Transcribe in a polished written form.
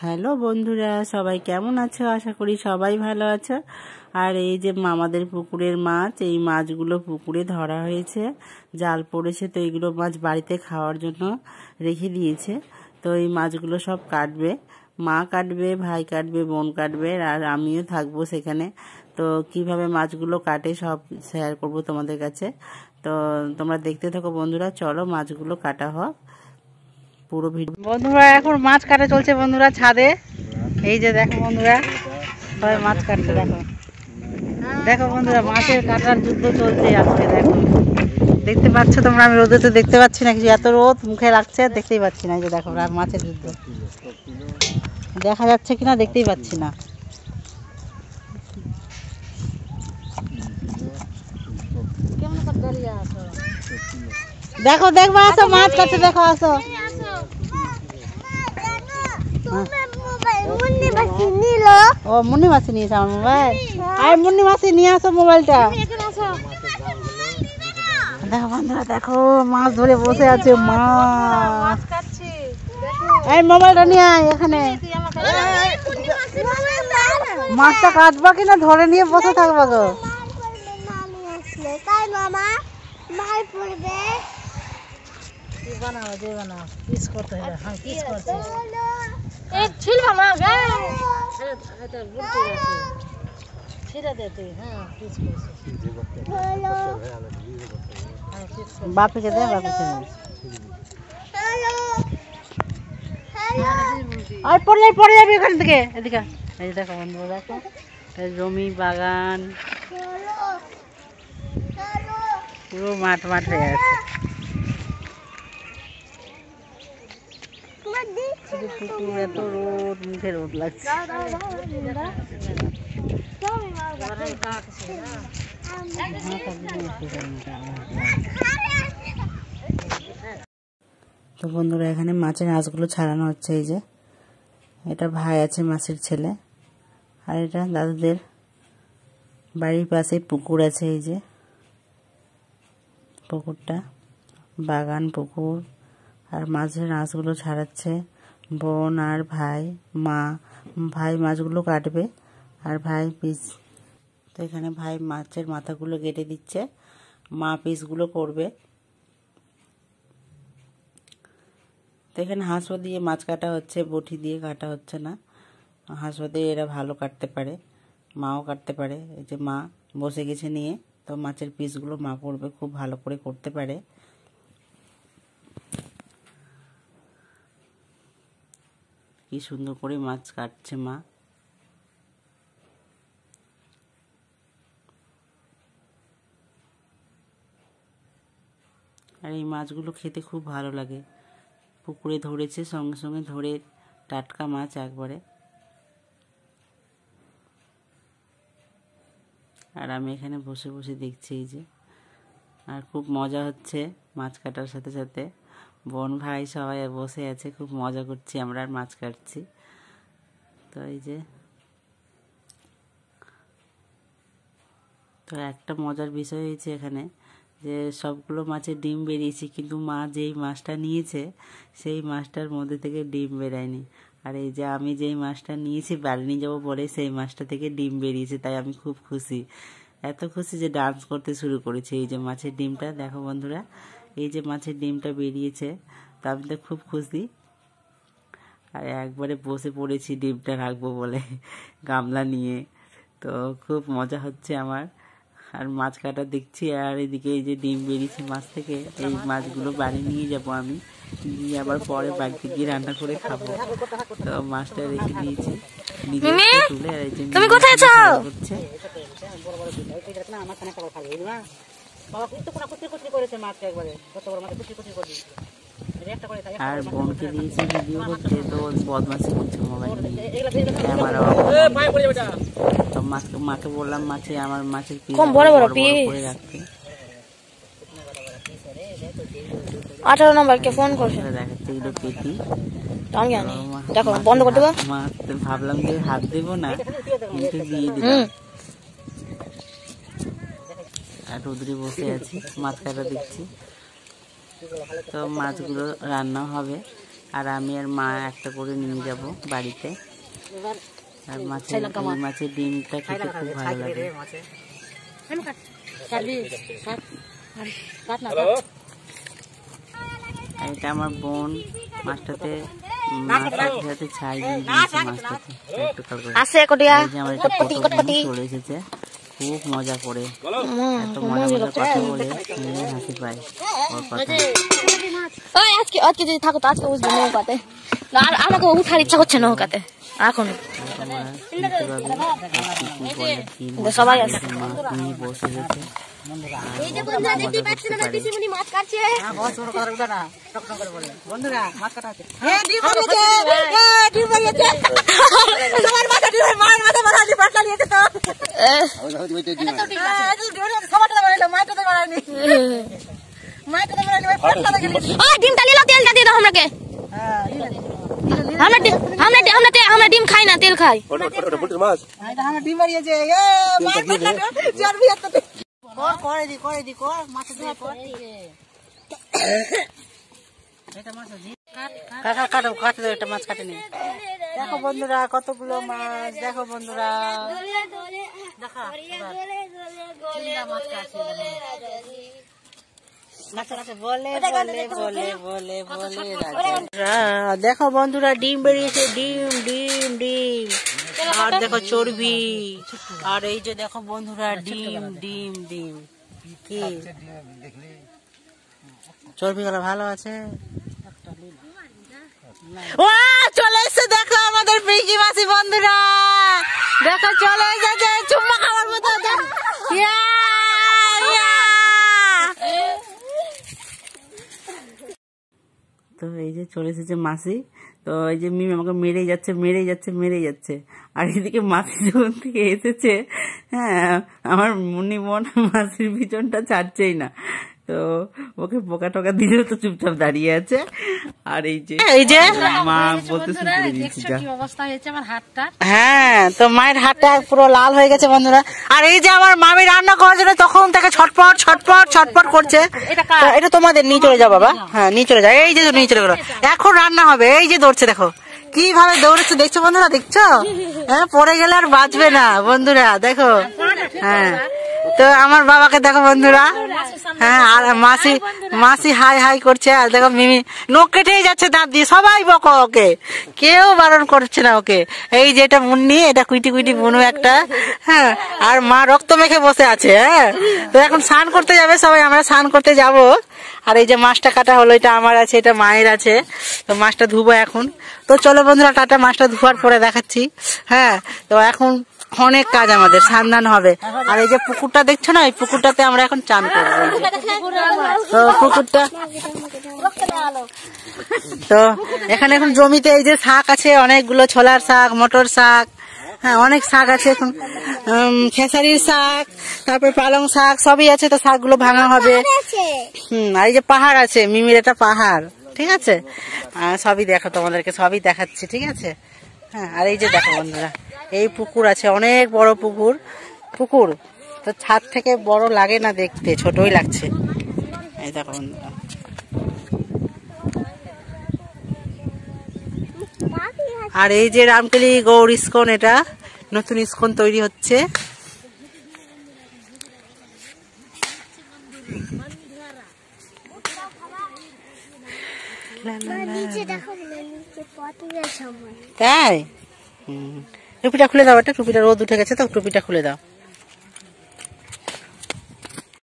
Hello বন্ধুরা, সবাই কেমন আছো? আশা করি সবাই ভালো আছো। আর এই যে আমাদের পুকুরের মাছ, এই মাছগুলো পুকুরে ধরা হয়েছে, জাল পড়েছে, তো এইগুলো মাছ বাড়িতে খাওয়ার জন্য রেখে দিয়েছে। তো এই মাছগুলো সব কাটবে, মা কাটবে, ভাই কাটবে, বোন কাটবে, আর আমিও থাকবো সেখানে। তো কিভাবে মাছগুলো কাটে সব শেয়ার করব তোমাদের কাছে। তো তোমরা দেখতে থাকো বন্ধুরা, চলো মাছগুলো কাটা হোক পুরো ভিডিও। বন্ধুরা এখন মাছ কাটা চলছে বন্ধুরা ছাদে। এই যে দেখো বন্ধুরা, সবাই মাছ কাটছে। দেখো দেখো বন্ধুরা, মাছের কাটার যুদ্ধ চলছে আজকে। দেখো, দেখতে পাচ্ছ তোমরা? আমি রোদে তো দেখতে পাচ্ছি না কিছু, এত রোদ মুখে লাগছে, দেখতেই পাচ্ছি না। এই যে দেখো মাছের যুদ্ধ, দেখা যাচ্ছে কিনা দেখতেই পাচ্ছি না। দেখো দেখবা, আসো মাছ কাটছে, দেখো আসো। ও মুন্নি মাসি নিয়েছে আমার মোবাইল। আর মুন্নি মাসি নিয়ে আসো মোবাইলটা। দেখো বন্ধুরা, দেখো মাছ ধরে বসে আছে মাছ। এই মোবাইলটা নিয়ে আয় এখানে। মাছটা কাটবা কিনা ধরে নিয়ে বসে থাকবা গো। বানাও যে বানাও, পিস করতে হবে। হ্যাঁ পিস করতে এক ছিল না গে, এটা গুলতে আছে ছিড়া দে তুই। হ্যাঁ পিস করছিস, বাপিকে দে, বাপিকে দে। আর পড়ে যাবি এখান থেকে, এদিকে। এই দেখো বন্ধু, দেখো জমি বাগান পুরো মাঠ মাঠ হয়ে আছে। পুকুর এত রোদ, মুখে রোদ লাগছে। তো বন্ধুরা, এখানে মাছের আঁশগুলো ছাড়ানো হচ্ছে। এই যে এটা ভাই আছে, মাসির ছেলে, আর এটা দাদুদের বাড়ির পাশে পুকুর আছে। এই যে পুকুরটা বাগান পুকুর, আর মাছের আঁশগুলো ছাড়াচ্ছে বোন আর ভাই। ভাই মাছগুলো কাটবে, আর ভাই পিস। তো এখানে ভাই মাছের মাথাগুলো কেটে দিচ্ছে, মা পিসগুলো করবে। তো এখানে হাঁসও দিয়ে মাছ কাটা হচ্ছে, বটি দিয়ে কাটা হচ্ছে না। হাঁসও দিয়ে এরা ভালো কাটতে পারে, মাও কাটতে পারে। এই যে মা বসে গেছে নিয়ে, তো মাছের পিসগুলো মা করবে, খুব ভালো করে করতে পারে। কি সুন্দর করে মাছ কাটছে মা। আর এই মাছগুলো খেতে খুব ভালো লাগে। পুকুরে ধরেছে, সঙ্গে সঙ্গে ধরে টাটকা মাছ একবারে। আর আমি এখানে বসে বসে দেখছি এই যে, আর খুব মজা হচ্ছে মাছ কাটার সাথে সাথে। বোন ভাই সবাই বসে আছে, খুব মজা করছি আমরা, আর মাছ কাটছি। তো এই যে, তো একটা মজার বিষয় হয়েছে এখানে, যে সবগুলো মাছের ডিম বেরিয়েছে, কিন্তু মা যেই মাছটা নিয়েছে সেই মাছটার মধ্যে থেকে ডিম বেরায়নি। আর এই যে আমি যেই মাছটা নিয়েছি বাড়ি নিয়ে যাবো বলে, সেই মাছটা থেকে ডিম বেরিয়েছে, তাই আমি খুব খুশি, এত খুশি যে ডান্স করতে শুরু করেছে। এই যে মাছের ডিমটা দেখো বন্ধুরা, এই যে মাছের ডিমটা বেরিয়েছে, তা আমি তো খুব খুশি। আর একবারে বসে পড়েছি ডিমটা রাখবো বলে গামলা নিয়ে। তো খুব মজা হচ্ছে আমার, আর মাছ কাটা দেখছি, আর এদিকে এই যে ডিম বেরিয়েছে মাছ থেকে, এই মাছগুলো বাড়ি নিয়ে যাব আমি, নিয়ে আবার পরে বাড়িতে গিয়ে রান্না করে খাবো। তো মাছটা রেখে দিয়েছি নিজে তুলে। আর এই যে তুমি কোথায় আছো হচ্ছে, আর বোনকে দিয়েছি ভিডিও করতে, তো বদমাশি করছে মোবাইল নিয়ে, ক্যামেরা। তো মাকে বললাম মাছে আমার মাছের পিস বড় বড় করে রাখতে। 18 নম্বরকে ফোন করছে, দেখাচ্ছে এগুলো পেটি। আমি জানি, দেখো বন্ধ করে দেবো। ভাবলাম যে হাত দেবো না, কিন্তু দিয়ে দিলাম। আর রোদ্রে বসে আছি, মাছ কাটা দেখছি। তো মাছগুলো রান্না হবে, আর আমি আর মা একটা করে নিয়ে যাব বাড়িতে। আর মাছের ডিমটা খেতে খুব ভালো লাগে। এটা আমার বোন মাছটাতে সাথে ছাই দিয়ে দিয়েছে মাছটাতে আমার একটা চলে এসেছে, খুব মজা করে, এত মজা মজা কথা বলে হাসি পায় ওর কথা। আজকে যদি থাকো তো আজকে বুঝবে নৌকাতে, আর আমাকে উঠার ইচ্ছা করছে নৌকাতে এখন। সবাই আছে বসে গেছে। ডিমটা নিয়ে তেলটা দিয়ে দাও আমাকে। আমরা ডিম খাই না, তেল খাই। দেখো বন্ধুরা কতগুলো মাছ, দেখো বন্ধুরা দেখো বন্ধুরা ডিম বেরিয়েছে, ডিম ডিম ডিম। আর দেখো চর্বি, আর এই যে দেখো বন্ধুরা ডিম ডিম ডিম। কি চর্বি গুলো ভালো আছে? ও চলে এসছে দেখো আমাদের পিঙ্কি মাসি বন্ধুরা, দেখো চলে এসেছে চুম্মা খাওয়ার মতো। তো এই যে চলে এসেছে মাসি, তো এই যে মিমি আমাকে মেরেই যাচ্ছে। আর এদিকে মাসি যখন থেকে এসেছে, হ্যাঁ আমার মুন্নি বোন মাসির পিছনটা ছাড়ছেই না, তো ওকে বোকা টোকা দিলেও তো চুপচাপ দাঁড়িয়ে আছে। আর এই যে মা বলতে শুরু করে দিয়েছি, হ্যাঁ তো মায়ের হাতটা পুরো লাল হয়ে গেছে বন্ধুরা। আর এই যে আমার মামি রান্না করার জন্য তখন থেকে ছটপট করছে। এটা তোমাদের নিয়ে চলে যাও বাবা, হ্যাঁ নিয়ে চলে যাও, এই যে নিয়ে চলে গেলো। এখন রান্না হবে, এই যে দৌড়ছে, দেখো কিভাবে দৌড়েছে, দেখছো বন্ধুরা, দেখছো? হ্যাঁ পড়ে গেলে আর বাঁচবে না বন্ধুরা, দেখো। হ্যাঁ তো আমার বাবাকে দেখো বন্ধুরা, হ্যাঁ আর মাসি হাই করছে। আর দেখো মিমি নখ কেটেই যাচ্ছে দাঁত দিয়ে, সবাই বকো ওকে, কেউ বারণ করছে না ওকে। এই যে এটা মুন্নি, এটা কুইটি বুনু একটা, হ্যাঁ আর মা রক্ত মেখে বসে আছে। হ্যাঁ তো এখন স্নান করতে যাবে সবাই, আমরা স্নান করতে যাব। আর এই যে মাছটা কাটা হলো, এটা আমার আছে, এটা মায়ের আছে, তো মাছটা ধুবো এখন। তো চলো বন্ধুরা টাটা, মাছটা ধোয়ার পরে দেখাচ্ছি। হ্যাঁ তো এখন অনেক কাজ আমাদের, স্নান হবে। আর এই যে পুকুরটা দেখছো না, এই পুকুরটাতে আমরা এখন চান করবো। তো পুকুরটা, তো এখানে এখন জমিতে এই যে শাক আছে অনেকগুলো, ছোলার শাক, মটর শাক, হ্যাঁ অনেক শাক আছে এখন, খেসারির শাক, তারপর পালং শাক সবই আছে। তো শাকগুলো ভাঙা হবে। আর এই যে পাহাড় আছে, মিমির একটা পাহাড়, ঠিক আছে, সবই দেখো তোমাদেরকে সবই দেখাচ্ছি, ঠিক আছে। হ্যাঁ আর এই যে দেখো বন্ধুরা, এই পুকুর আছে, অনেক বড় পুকুর, তো ছাদ থেকে বড় লাগে না দেখতে, ছোটই লাগছে। এই দেখো বন্ধুরা, আর এই যে রামকেলি গৌর ইস্কন, এটা নতুন ইস্কন তৈরি হচ্ছে। তাই টুপিটা খুলে দাও, একটা টুপিটা রোদ উঠে গেছে তো, টুপিটা খুলে দাও।